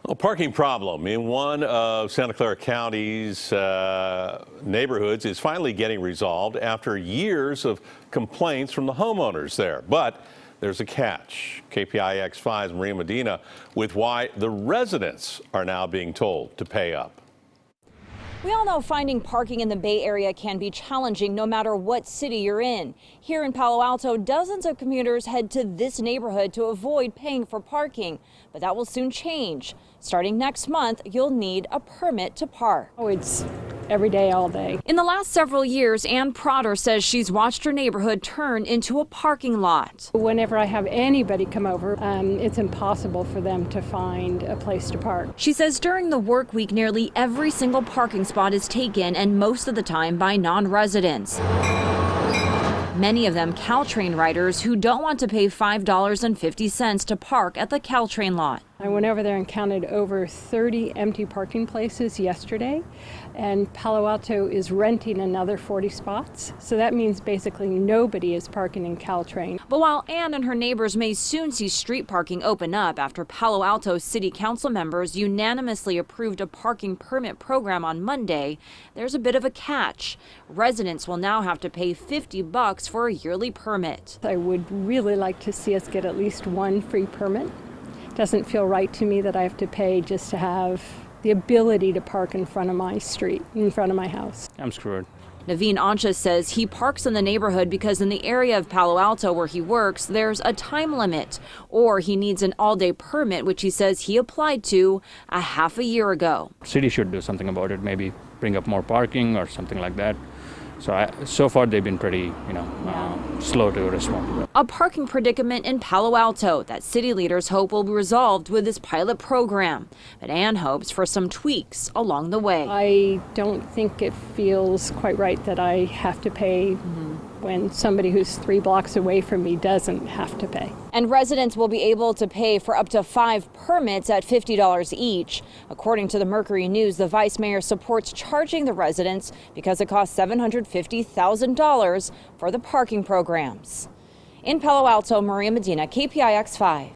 A parking problem in one of Santa Clara County's neighborhoods is finally getting resolved after years of complaints from the homeowners there. But there's a catch. KPIX 5's Maria Medina with why the residents are now being told to pay up. We all know finding parking in the Bay Area can be challenging no matter what city you're in. Here in Palo Alto, dozens of commuters head to this neighborhood to avoid paying for parking. But that will soon change. Starting next month, you'll need a permit to park. Oh, it's every day, all day. In the last several years, Ann Protter says she's watched her neighborhood turn into a parking lot. Whenever I have anybody come over, it's impossible for them to find a place to park. She says during the work week, nearly every single parking spot is taken, and most of the time by non-residents. Many of them Caltrain riders who don't want to pay $5.50 to park at the Caltrain lot. I went over there and counted over 30 empty parking places yesterday, and Palo Alto is renting another 40 spots. So that means basically nobody is parking in Caltrain. But while Ann and her neighbors may soon see street parking open up after Palo Alto City Council members unanimously approved a parking permit program on Monday, there's a bit of a catch. Residents will now have to pay $50 for a yearly permit. I would really like to see us get at least one free permit. Doesn't feel right to me that I have to pay just to have the ability to park in front of my street, in front of my house. I'm screwed. Naveen Ancha says he parks in the neighborhood because in the area of Palo Alto where he works, there's a time limit, or he needs an all-day permit, which he says he applied to a half a year ago. City should do something about it, maybe bring up more parking or something like that. So far they've been pretty, slow to respond. A parking predicament in Palo Alto that city leaders hope will be resolved with this pilot program. But Ann hopes for some tweaks along the way. I don't think it feels quite right that I have to pay when somebody who's 3 blocks away from me doesn't have to pay. And residents will be able to pay for up to 5 permits at $50 each. According to the Mercury News, the vice mayor supports charging the residents because it costs $750,000 for the parking programs. In Palo Alto, Maria Medina, KPIX 5.